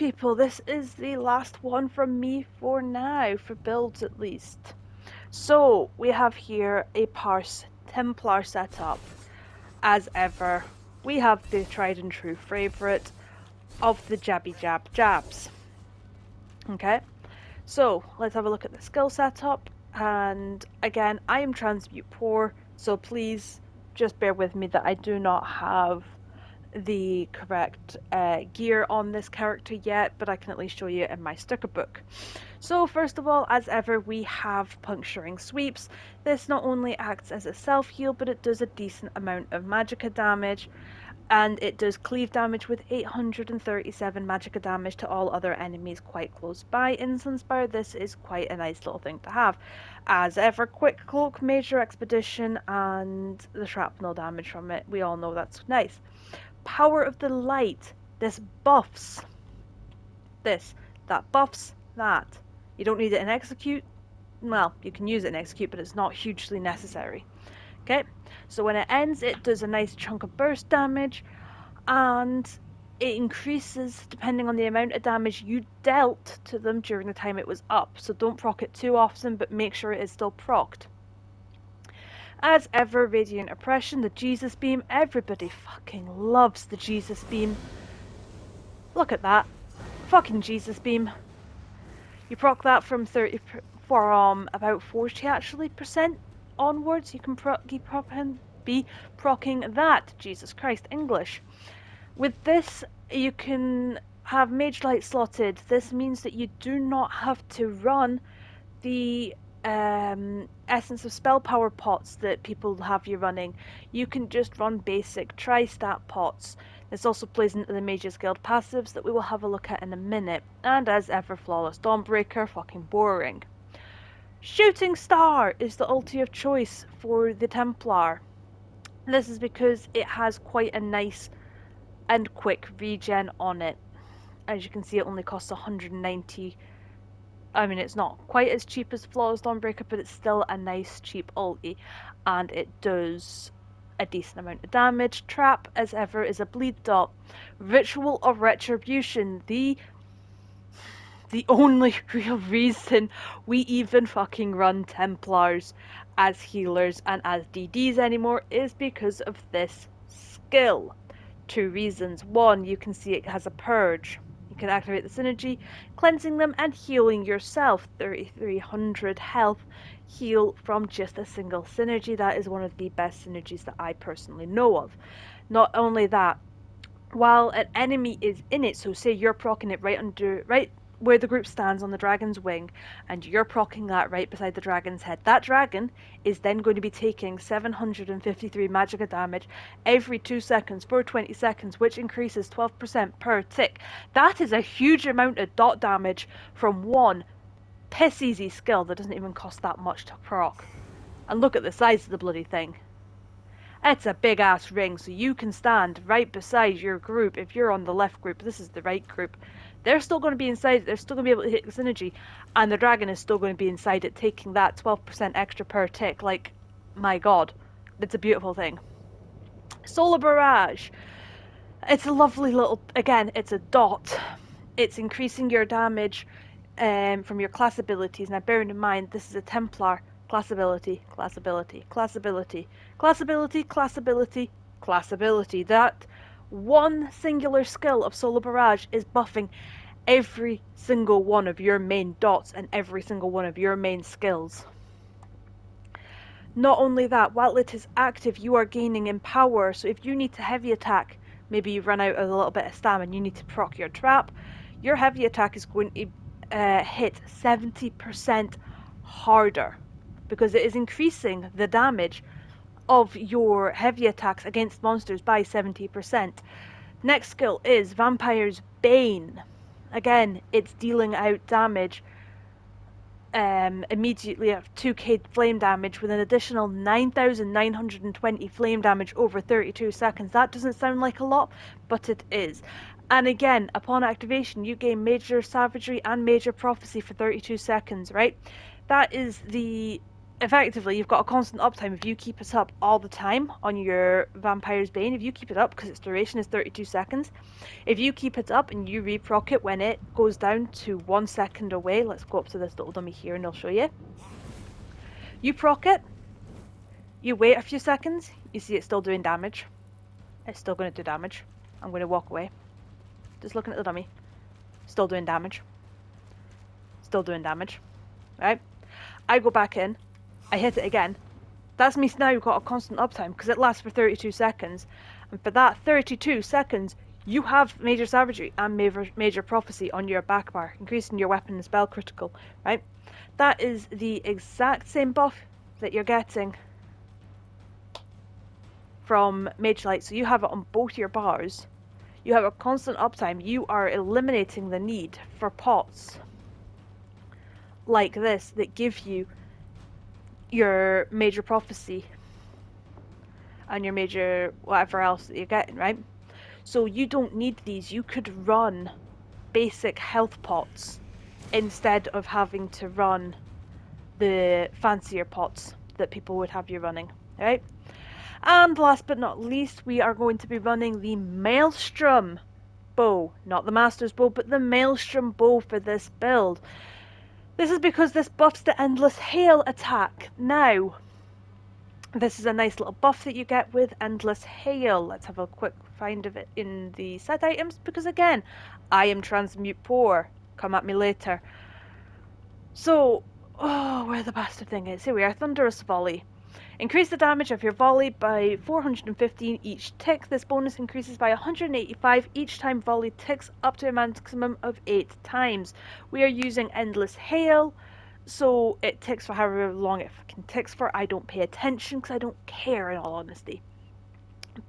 people, this is the last one from me for now, for builds at least. So, we have here a Parse Templar setup. As ever, we have the tried and true favourite of the jabby jab jabs. Okay, so let's have a look at the skill setup. And again, I am transmute poor, so please just bear with me that I do not have the correct gear on this character yet, but I can at least show you in my sticker book. So first of all, as ever, we have puncturing sweeps. This not only acts as a self-heal, but it does a decent amount of magicka damage, and it does cleave damage with 837 magicka damage to all other enemies quite close by. In Sunspire, this is quite a nice little thing to have. As ever, quick cloak, major expedition, and the shrapnel damage from it. We all know that's nice. Power of the light. This buffs this. That buffs that. You don't need it in execute. Well, you can use it in execute, but it's not hugely necessary. Okay, so when it ends, it does a nice chunk of burst damage, and it increases depending on the amount of damage you dealt to them during the time it was up. So don't proc it too often, but make sure it is still procced. As ever, Radiant Oppression, the Jesus Beam. Everybody fucking loves the Jesus Beam. Look at that. Fucking Jesus Beam. You proc that from about 40 actually percent onwards. You can be procking that. Jesus Christ, English. With this, you can have Mage Light slotted. This means that you do not have to run the Essence of Spell Power pots that people have you running. You can just run basic tri-stat pots. This also plays into the Mages Guild passives that we will have a look at in a minute. And as ever, Flawless Dawnbreaker, fucking boring. Shooting Star is the ulti of choice for the Templar. This is because it has quite a nice and quick regen on it. As you can see, it only costs 190. I mean, it's not quite as cheap as Flawless Dawnbreaker, but it's still a nice cheap ulti, and it does a decent amount of damage. Trap, as ever, is a bleed dot. Ritual of Retribution, the only real reason we even fucking run Templars as healers and as DDs anymore is because of this skill. 2 reasons. 1, you can see it has a purge. You can activate the synergy, cleansing them and healing yourself. 3300 health heal from just a single synergy. That is one of the best synergies that I personally know of. Not only that, while an enemy is in it, so say you're proccing it right where the group stands on the dragon's wing, and you're proccing that right beside the dragon's head. That dragon is then going to be taking 753 magicka damage every 2 seconds for 20 seconds, which increases 12% per tick. That is a huge amount of dot damage from one piss easy skill that doesn't even cost that much to proc. And look at the size of the bloody thing. It's a big ass ring, so you can stand right beside your group. If you're on the left group, this is the right group. They're still going to be inside it, they're still going to be able to hit the synergy, and the dragon is still going to be inside it, taking that 12% extra per tick. Like, my god, it's a beautiful thing. Solar Barrage. It's a lovely little, again, it's a dot. It's increasing your damage from your class abilities. Now, bearing in mind, this is a Templar. Class ability, class ability, class ability, class ability, class ability, class ability. That one singular skill of Solar Barrage is buffing every single one of your main dots and every single one of your main skills. Not only that, while it is active, you are gaining in power. So if you need to heavy attack, maybe you run out of a little bit of stamina and you need to proc your trap, your heavy attack is going to hit 70% harder, because it is increasing the damage of your heavy attacks against monsters by 70%. Next skill is Vampire's Bane. Again, it's dealing out damage immediately at 2k flame damage with an additional 9,920 flame damage over 32 seconds. That doesn't sound like a lot, but it is. And again, upon activation, you gain Major Savagery and Major Prophecy for 32 seconds, right? That is the effectively, you've got a constant uptime if you keep it up all the time on your Vampire's Bane. If you keep it up, because its duration is 32 seconds, if you keep it up and you reproc it when it goes down to 1 second away, let's go up to this little dummy here and I'll show you. You proc it, you wait a few seconds, you see it's still doing damage. It's still going to do damage. I'm going to walk away. Just looking at the dummy. Still doing damage. Still doing damage. Right? I go back in. I hit it again. That's me now got a constant uptime because it lasts for 32 seconds. And for that 32 seconds, you have Major Savagery and Major Prophecy on your back bar, increasing your weapon and spell critical. Right? That is the exact same buff that you're getting from Mage Light. So you have it on both your bars. You have a constant uptime. You are eliminating the need for pots like this that give you your Major Prophecy and your major whatever else that you're getting, right? So you don't need these. You could run basic health pots instead of having to run the fancier pots that people would have you running, right? And last but not least, we are going to be running the Maelstrom bow. Not the Master's bow, but the Maelstrom bow for this build. This is because this buffs the Endless Hail attack. Now, this is a nice little buff that you get with Endless Hail. Let's have a quick find of it in the set items, because again, I am Transmute Poor. Come at me later. So, where the bastard thing is. Here we are, Thunderous Volley. Increase the damage of your volley by 415 each tick. This bonus increases by 185 each time volley ticks up to a maximum of 8 times. We are using Endless Hail, so it ticks for however long it fucking ticks for. I don't pay attention because I don't care, in all honesty.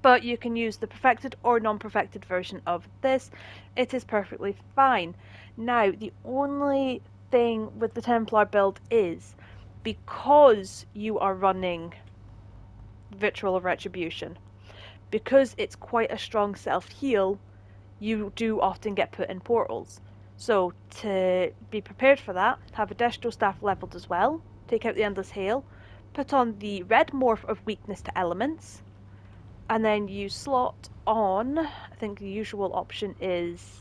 But you can use the perfected or non-perfected version of this. It is perfectly fine. Now, the only thing with the Templar build is, because you are running Ritual of Retribution, because it's quite a strong self-heal, you do often get put in portals. So to be prepared for that, have a Destro Staff leveled as well, take out the Endless Hail, put on the red morph of weakness to elements, and then you slot on, I think the usual option is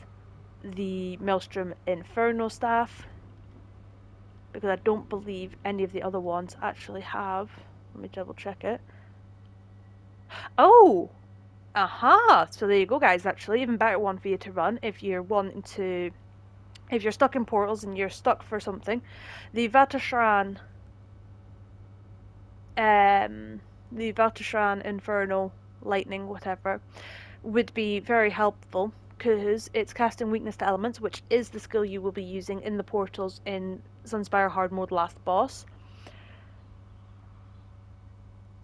the Maelstrom Inferno Staff, because I don't believe any of the other ones actually have. Let me double check it. Oh! Aha! So there you go, guys. Actually, even better one for you to run if you're wanting to... If you're stuck in portals and you're stuck for something. The Vatashran... the Vatashran Inferno Lightning, whatever, would be very helpful, because it's casting weakness to elements, which is the skill you will be using in the portals in Sunspire Hard Mode Last Boss.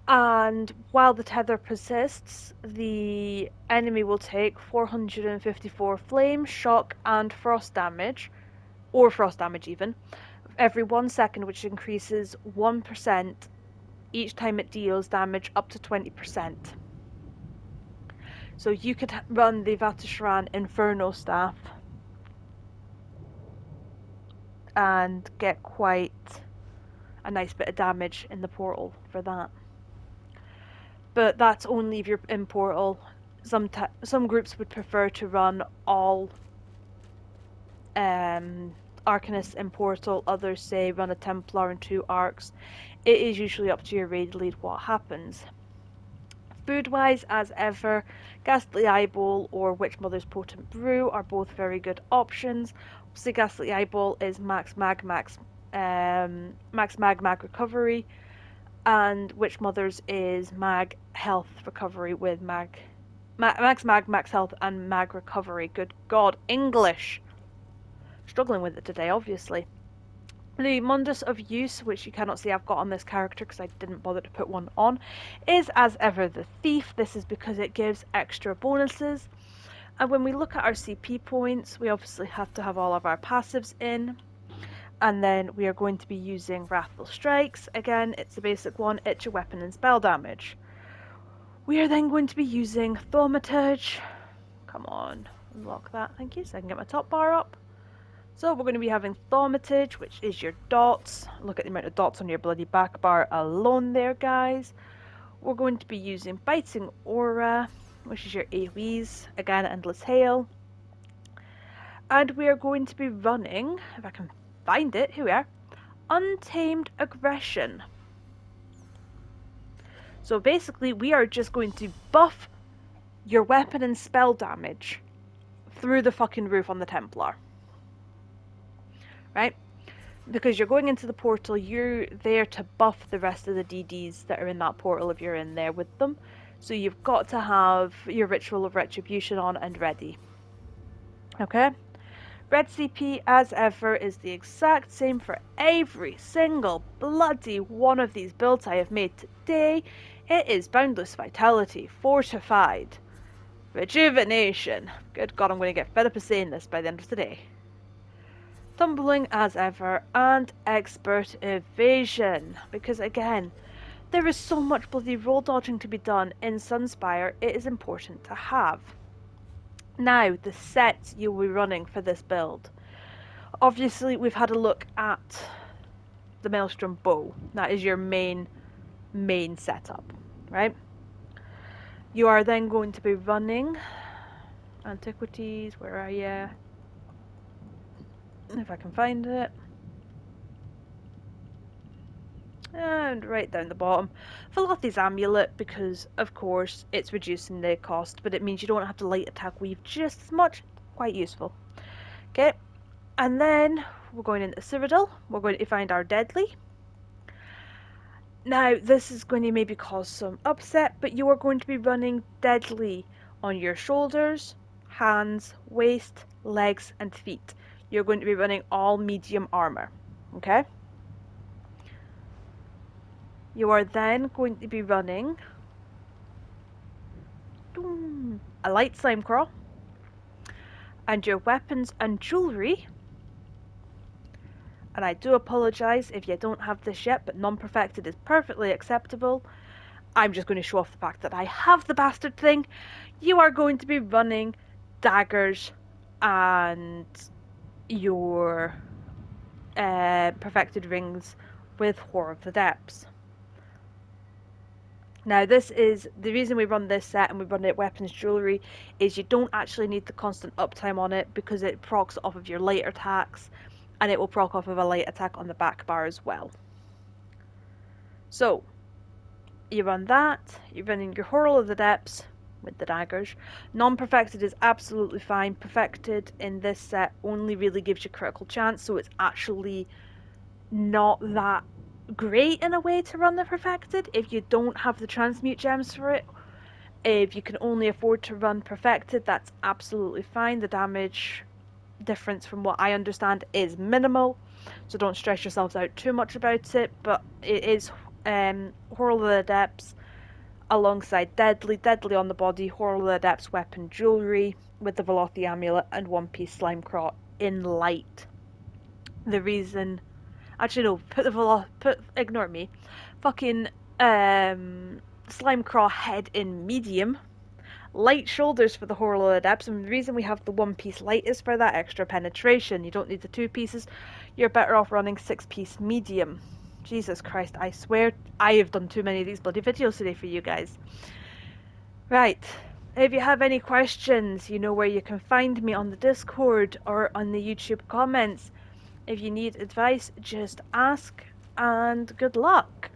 And while the tether persists, the enemy will take 454 flame, shock, and frost damage, or frost damage even, every 1 second, which increases 1% each time it deals damage up to 20%. So you could run the Vatashran Inferno Staff and get quite a nice bit of damage in the portal for that. But that's only if you're in portal. Some groups would prefer to run all Arcanists in portal. Others say run a Templar and 2 arcs. It is usually up to your raid lead what happens. Food-wise, as ever, Ghastly Eyeball or Witch Mother's Potent Brew are both very good options. Obviously, Ghastly Eyeball is max mag recovery, and Witch Mother's is mag health recovery with max health and mag recovery. Good God, English! Struggling with it today, obviously. The Mundus of Use, which you cannot see I've got on this character because I didn't bother to put one on, is as ever the Thief. This is because it gives extra bonuses. And when we look at our CP points, we obviously have to have all of our passives in. And then we are going to be using Wrathful Strikes. Again, it's the basic one, it's your weapon and spell damage. We are then going to be using Thaumaturge. Come on, unlock that, thank you, so I can get my top bar up. So we're going to be having thaumatage, which is your dots. Look at the amount of dots on your bloody back bar alone there, guys. We're going to be using biting aura, which is your AoEs, again endless hail. And we are going to be running, if I can find it, here we are, untamed aggression. So basically we are just going to buff your weapon and spell damage through the fucking roof on the Templar. Right? Because you're going into the portal, you're there to buff the rest of the DDs that are in that portal if you're in there with them. So you've got to have your Ritual of Retribution on and ready. Okay? Red CP, as ever, is the exact same for every single bloody one of these builds I have made today. It is Boundless Vitality, Fortified, Rejuvenation. Good God, I'm going to get fed up of saying this by the end of the day. Tumbling as ever, and Expert Evasion. Because again, there is so much bloody roll dodging to be done in Sunspire, it is important to have. Now, the sets you'll be running for this build. Obviously, we've had a look at the Maelstrom Bow. That is your main setup, right? You are then going to be running Antiquities, where are you? If I can find it. And right down the bottom, Velothi's Amulet, because of course it's reducing the cost, but it means you don't have to light attack weave just as much. Quite useful. Okay, and then we're going into Cyrodiil. We're going to find our Deadly. Now, this is going to maybe cause some upset, but you are going to be running Deadly on your shoulders, hands, waist, legs, and feet. You're going to be running all medium armor. Okay? You are then going to be running a light slime crawl, and your weapons and jewellery. And I do apologise if you don't have this yet, but non-perfected is perfectly acceptable. I'm just going to show off the fact that I have the bastard thing. You are going to be running daggers and your perfected rings with Horror of the Depths. Now, this is the reason we run this set and we run it weapons jewellery is you don't actually need the constant uptime on it because it procs off of your light attacks and it will proc off of a light attack on the back bar as well. So, you run that, you're running your Horror of the Depths with the daggers. Non-perfected is absolutely fine. Perfected in this set only really gives you critical chance, so it's actually not that great in a way to run the perfected if you don't have the transmute gems for it. If you can only afford to run perfected, that's absolutely fine. The damage difference from what I understand is minimal, so don't stress yourselves out too much about it, but it is Horror of the Depths alongside Deadly on the body, Horror of the Depths weapon jewellery with the Velothi amulet and one piece slime craw in light. The reason Actually, no. Ignore me. Fucking slime craw head in medium. Light shoulders for the Horror of the Depths, and the reason we have the one piece light is for that extra penetration. You don't need the two pieces. You're better off running 6-piece medium. Jesus Christ, I swear I have done too many of these bloody videos today for you guys. Right. If you have any questions, you know where you can find me on the Discord or on the YouTube comments. If you need advice, just ask, and good luck.